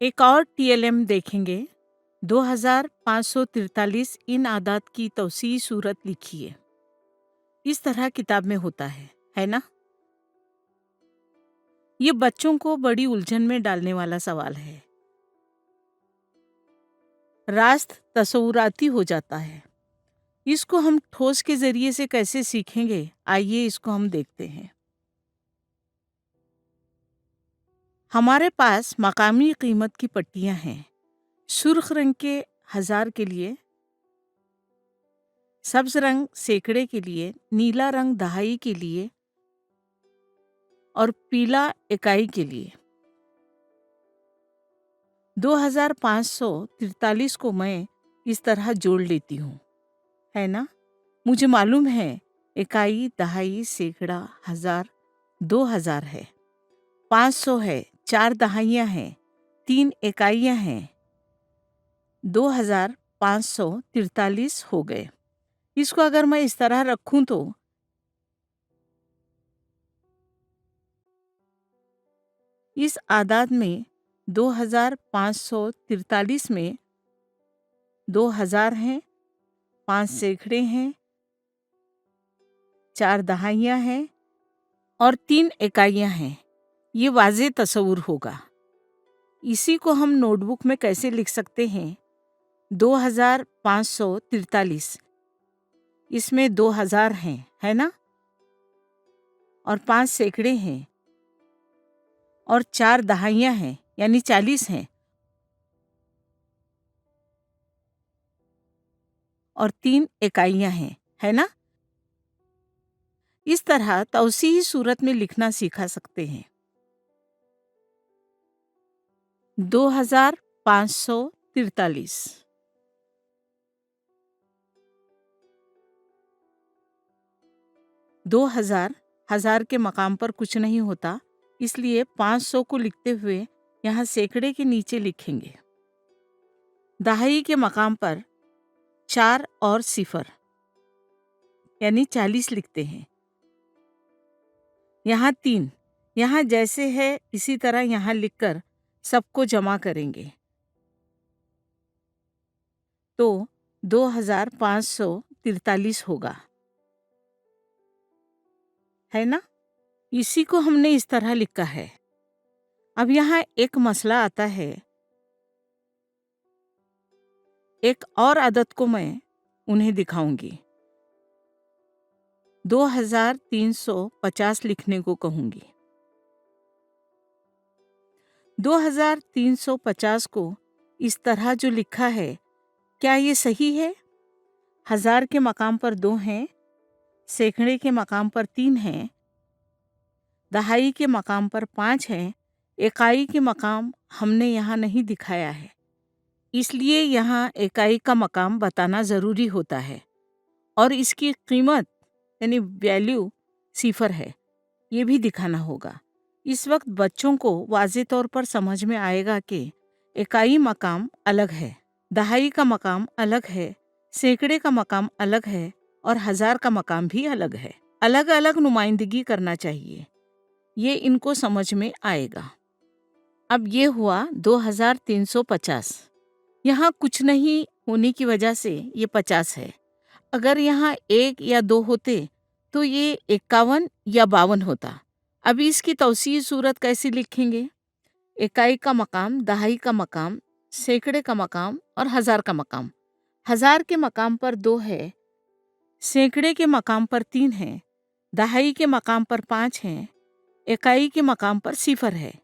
एक और टीएलएम देखेंगे। 2543 इन आदात की तौसीई सूरत लिखी है। इस तरह किताब में होता है ना? ये बच्चों को बड़ी उलझन में डालने वाला सवाल है। रास्त तसव्वुराती हो जाता है। इसको हम ठोस के जरिए से कैसे सीखेंगे, आइए इसको हम देखते हैं। हमारे पास मकामी कीमत की पट्टियां हैं। सुर्ख रंग के 1000 के लिए, सब्ज रंग सैकड़े के लिए, नीला रंग दहाई के लिए और पीला इकाई के लिए। 2543 को मैं इस तरह जोड़ लेती हूँ, है ना? मुझे मालूम है इकाई, दहाई, सैकड़ा, 1000, 2000 है, 500 है, 4 दहाइयाँ हैं, 3 इकाइयाँ हैं, 2543 हो गए। इसको अगर मैं इस तरह रखूं तो इस आदाद में 2543 में 2000 हैं, 5 सैकड़े हैं, 4 दहाइयाँ हैं और 3 इकाइयाँ हैं। ये वाज़े तस्वुर होगा। इसी को हम नोटबुक में कैसे लिख सकते हैं? 2543, इसमें 2000 हैं, है ना? और 5 सैकड़े हैं और 4 दहाइयाँ हैं, यानी 40 हैं और 3 इकाइयाँ हैं, है ना? इस तरह तौसीही सूरत में लिखना सिखा सकते हैं। 2543, 2000, 1000 के मकाम पर कुछ नहीं होता, इसलिए 500 को लिखते हुए यहाँ सैकड़े के नीचे लिखेंगे। दहाई के मकाम पर 4 और 0 यानी 40 लिखते हैं। यहाँ 3, यहाँ जैसे है इसी तरह यहाँ लिखकर सबको जमा करेंगे तो 2543 होगा, है ना? इसी को हमने इस तरह लिखा है। अब यहाँ एक मसला आता है। एक और आदत को मैं उन्हें दिखाऊंगी। 2350 लिखने को कहूंगी। 2350 को इस तरह जो लिखा है, क्या ये सही है? 1000 के मकाम पर 2 हैं, सैकड़े के मकाम पर 3 हैं, दहाई के मकाम पर 5 हैं, इकाई के मकाम हमने यहाँ नहीं दिखाया है, इसलिए यहाँ इकाई का मकाम बताना ज़रूरी होता है और इसकी कीमत यानी वैल्यू 0 है, ये भी दिखाना होगा। इस वक्त बच्चों को वाज़े तौर पर समझ में आएगा कि इकाई मकाम अलग है, दहाई का मकाम अलग है, सैकड़े का मकाम अलग है और 1000 का मकाम भी अलग है। अलग अलग नुमाइंदगी करना चाहिए, ये इनको समझ में आएगा। अब ये हुआ 2350। यहाँ कुछ नहीं होने की वजह से ये 50 है। अगर यहाँ 1 या 2 होते तो ये 51 या 52 होता। अभी इसकी तौसीई सूरत कैसे लिखेंगे? इकाई का मकाम, दहाई का मकाम, सैकड़े का मकाम और 1000 का मकाम। 1000 के मकाम पर 2 है, सैकड़े के मकाम पर 3 है, दहाई के मकाम पर 5 हैं, इकाई के मकाम पर 0 है।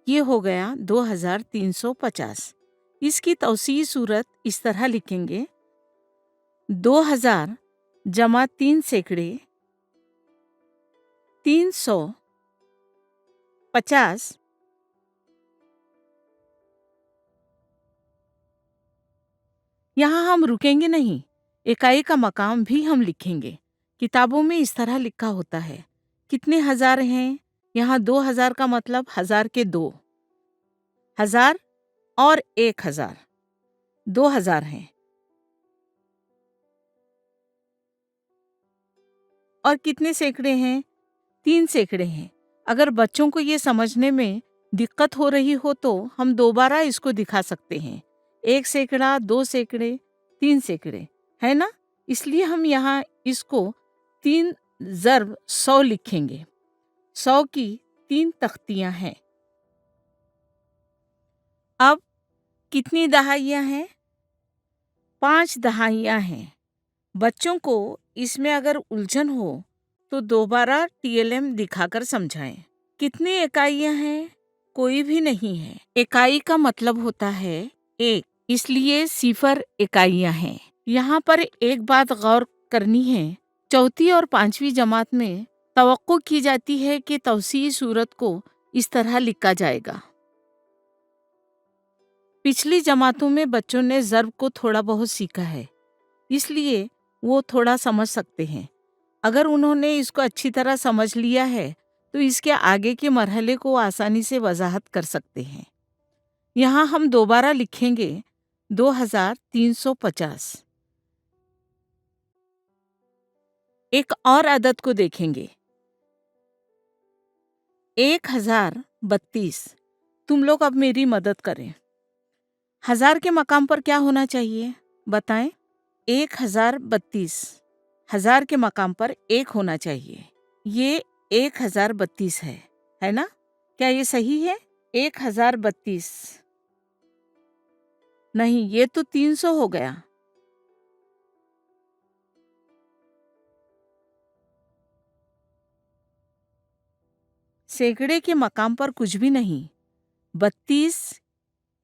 ये हो गया 2350। इसकी तौसीई सूरत इस तरह लिखेंगे। 2000 जमा 3 सैकड़े 350 यहाँ हम रुकेंगे नहीं, इकाई का मकाम भी हम लिखेंगे। किताबों में इस तरह लिखा होता है। कितने 1000 हैं? यहाँ 2000 का मतलब 1000 के 2, 1000 और 1000, 2000 हैं। और कितने सैकड़े हैं? 3 सैकड़े हैं। अगर बच्चों को ये समझने में दिक्कत हो रही हो तो हम दोबारा इसको दिखा सकते हैं। 1 सैकड़ा, 2 सैकड़े, 3 सैकड़े, है ना? इसलिए हम यहाँ इसको 3 ज़र्ब 100 लिखेंगे। 100 की 3 तख्तियाँ हैं। अब कितनी दहाइयाँ हैं? 5 दहाइयाँ हैं। बच्चों को इसमें अगर उलझन हो तो दोबारा टीएलएम दिखाकर समझाएं। कितनी इकाइयाँ हैं? कोई भी नहीं है। इकाई का मतलब होता है एक, इसलिए 0 इकाइयाँ हैं। यहाँ पर एक बात गौर करनी है, चौथी और 5वीं जमात में तवक्को की जाती है कि तौसीई सूरत को इस तरह लिखा जाएगा। पिछली जमातों में बच्चों ने ज़र्ब को थोड़ा बहुत सीखा है, इसलिए वो थोड़ा समझ सकते हैं। अगर उन्होंने इसको अच्छी तरह समझ लिया है तो इसके आगे के मरहले को आसानी से वजाहत कर सकते हैं। यहाँ हम दोबारा लिखेंगे 2350। एक और अदद को देखेंगे 1032। तुम लोग अब मेरी मदद करें। 1000 के मकाम पर क्या होना चाहिए बताएं? 1032। 1000 के मकाम पर 1 होना चाहिए। ये 1032 है ना? क्या ये सही है? 1032 नहीं, ये तो 300 हो गया। सैकड़े के मकाम पर कुछ भी नहीं। 32,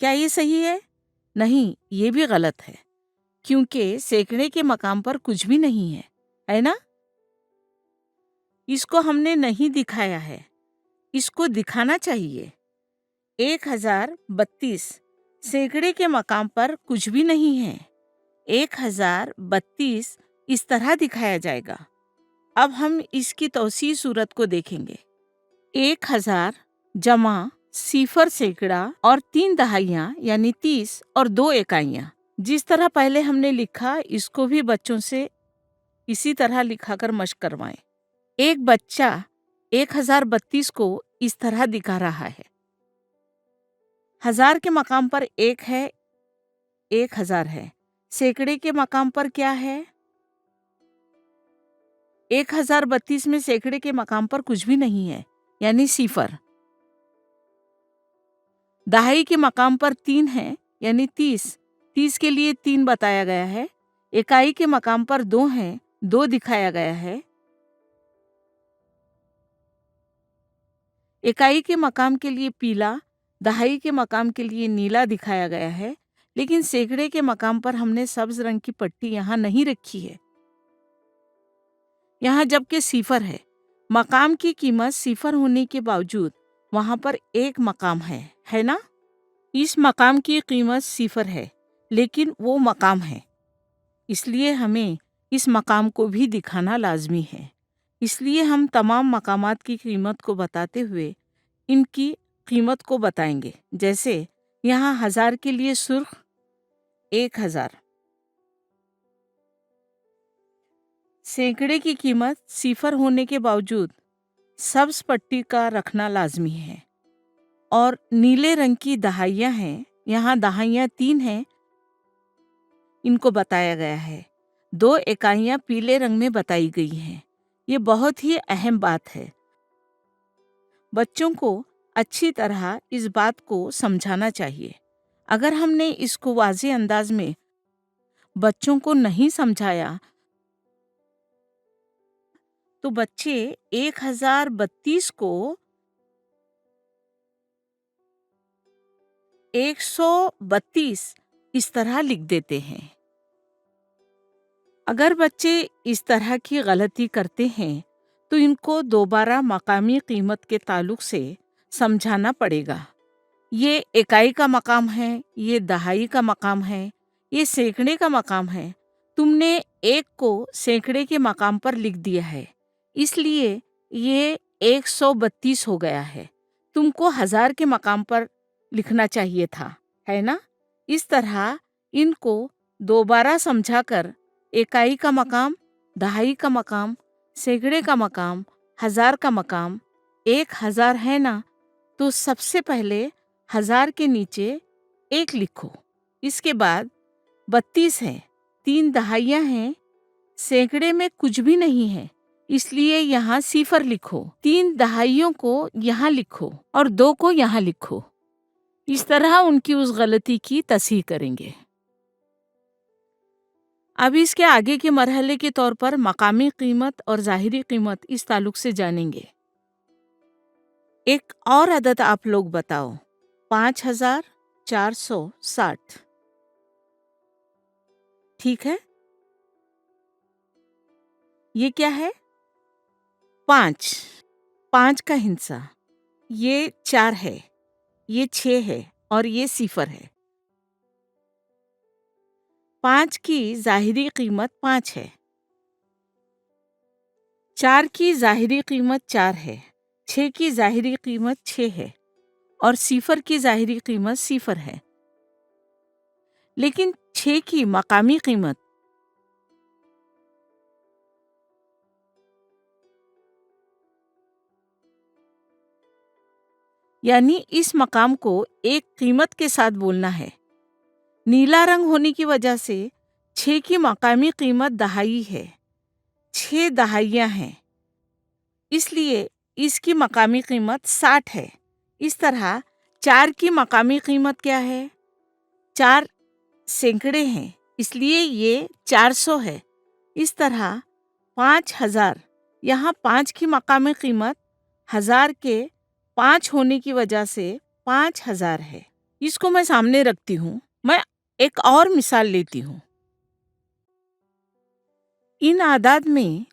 क्या ये सही है? नहीं, ये भी गलत है, क्योंकि सैकड़े के मकाम पर कुछ भी नहीं है ना? इसको हमने नहीं दिखाया है, इसको दिखाना चाहिए। 1032 सैकड़े के मकाम पर कुछ भी नहीं है। 1032 इस तरह दिखाया जाएगा। अब हम इसकी तौसीई सूरत को देखेंगे। 1000 जमा 0 सैकड़ा और 3 दहाइयाँ यानी 30 और 2 इकाइयाँ। जिस तरह पहले हमने लिखा, इसको भी बच्चों से इसी तरह लिखाकर मश्क करवाएं। एक बच्चा 1032 को इस तरह दिखा रहा है। 1000 के मकाम पर 1 है, 1000 है। सैकड़े के मकाम पर क्या है? 1032 में सैकड़े के मकाम पर कुछ भी नहीं है, यानी 0। दहाई के मकाम पर 3 है, यानी 30। 30 के लिए 3 बताया गया है। इकाई के मकाम पर 2 है, 2 दिखाया गया है। इकाई के मकाम के लिए पीला, दहाई के मकाम के लिए नीला दिखाया गया है, लेकिन सैकड़े के मकाम पर हमने सब्ज रंग की पट्टी यहाँ नहीं रखी है। यहाँ जबकि 0 है, मकाम की कीमत 0 होने के बावजूद वहाँ पर एक मकाम है ना? इस मकाम की कीमत 0 है, लेकिन वो मकाम है, इसलिए हमें इस मकाम को भी दिखाना लाजमी है। इसलिए हम तमाम मकामात की कीमत को बताते हुए इनकी कीमत को बताएंगे। जैसे यहाँ 1000 के लिए सुर्ख 1000। सैकड़े की कीमत 0 होने के बावजूद सब्ज पट्टी का रखना लाजमी है। और नीले रंग की दहाइयाँ हैं, यहाँ दहाइयाँ 3 हैं, इनको बताया गया है। 2 इकाइयाँ पीले रंग में बताई गई हैं। ये बहुत ही अहम बात है। बच्चों को अच्छी तरह इस बात को समझाना चाहिए। अगर हमने इसको वाज़े अंदाज में बच्चों को नहीं समझाया तो बच्चे 1032 को 132 इस तरह लिख देते हैं। अगर बच्चे इस तरह की गलती करते हैं तो इनको दोबारा मकामी कीमत के ताल्लुक से समझाना पड़ेगा। ये इकाई का मकाम है, ये दहाई का मकाम है, ये सैकड़े का मकाम है। तुमने 1 को सैकड़े के मकाम पर लिख दिया है, इसलिए ये 132 हो गया है। तुमको 1000 के मकाम पर लिखना चाहिए था, है ना? इस तरह इनको दोबारा समझाकर इकाई का मकाम, दहाई का मकाम, सैकड़े का मकाम, 1000 का मकाम, 1000 है ना, تو سب سے پہلے 1000 کے نیچے 1 لکھو. اس کے بعد 32 ہے، 3 دہائیاں ہیں، سینکڑے میں کچھ بھی نہیں ہے، اس لیے یہاں صفر لکھو. 3 دہائیوں کو یہاں لکھو اور 2 کو یہاں لکھو. اس طرح ان کی اس غلطی کی تصحیح کریں گے. اب اس کے آگے کے مرحلے کے طور پر مقامی قیمت اور ظاہری قیمت اس تعلق سے جانیں گے. ایک اور عدد آپ لوگ بتاؤ. 5460. ٹھیک ہے، یہ کیا ہے؟ 5. 5 کا ہندسہ، یہ 4 ہے، یہ 6 ہے اور یہ 0 ہے. 5 کی ظاہری قیمت 5 ہے، 4 کی ظاہری قیمت 4 ہے، 6 کی ظاہری قیمت 6 ہے اور 0 کی ظاہری قیمت 0 ہے. لیکن 6 کی مقامی قیمت یعنی اس مقام کو ایک قیمت کے ساتھ بولنا ہے. نیلا رنگ ہونے کی وجہ سے 6 کی مقامی قیمت دہائی ہے، 6 دہائیاں ہیں، اس لیے اس کی مقامی قیمت 60 ہے. اس طرح 4 کی مقامی قیمت کیا ہے؟ 4 سینکڑے ہیں، اس لیے یہ 400 ہے. اس طرح 5000، یہاں 5 کی مقامی قیمت 1000 کے 5 ہونے کی وجہ سے 5000 ہے. اس کو میں سامنے رکھتی ہوں. میں ایک اور مثال لیتی ہوں. ان اعداد میں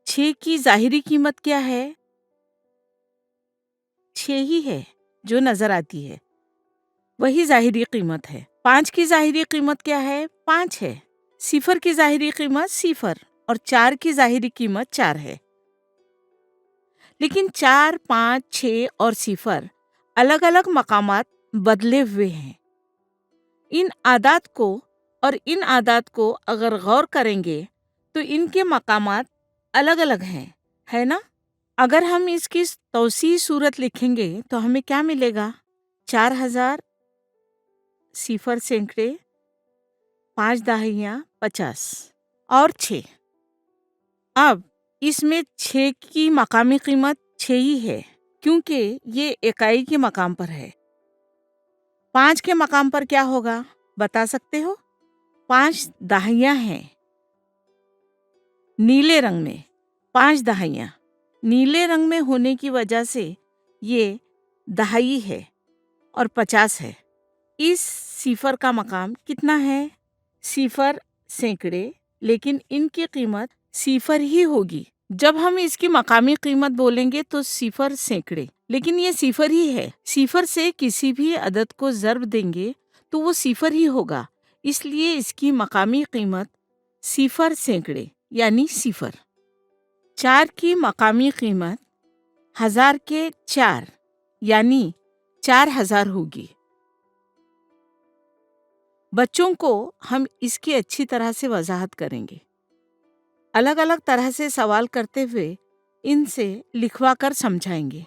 6 کی ظاہری قیمت کیا ہے؟ 6 ہی ہے جو نظر آتی ہے، وہی ظاہری قیمت ہے. 5 کی ظاہری قیمت کیا ہے؟ 5 ہے. 0 کی ظاہری قیمت 0 اور 4 کی ظاہری قیمت 4 ہے. لیکن 4، 5، 6 اور 0 الگ الگ مقامات بدلے ہوئے ہیں. ان اعداد کو اگر غور کریں گے تو ان کے مقامات الگ الگ ہیں، ہے نا؟ اگر ہم اس کی توسیعی صورت لکھیں گے تو ہمیں کیا ملے گا؟ 4000، 0 سینکڑے، 5 دہائیاں، 50 اور 6. اب اس میں 6 کی مقامی قیمت 6 ہی ہے کیونکہ یہ اکائی کے مقام پر ہے. 5 کے مقام پر کیا ہوگا بتا سکتے ہو؟ 5 دہائیاں ہیں نیلے رنگ میں، 5 دہائیاں نیلے رنگ میں ہونے کی وجہ سے یہ دہائی ہے اور 50 ہے. اس 0 کا مقام کتنا ہے؟ 0 سینکڑے، لیکن ان کی قیمت 0 ہی ہوگی. جب ہم اس کی مقامی قیمت بولیں گے تو 0 سینکڑے، لیکن یہ 0 ہی ہے. 0 سے کسی بھی عدد کو ضرب دیں گے تو وہ 0 ہی ہوگا، اس لیے اس کی مقامی قیمت 0 سینکڑے یعنی 0. 4 کی مقامی قیمت 1000 کے 4 یعنی 4000 ہوگی. بچوں کو ہم اس کی اچھی طرح سے وضاحت کریں گے، الگ الگ طرح سے سوال کرتے ہوئے ان سے لکھوا کر سمجھائیں گے.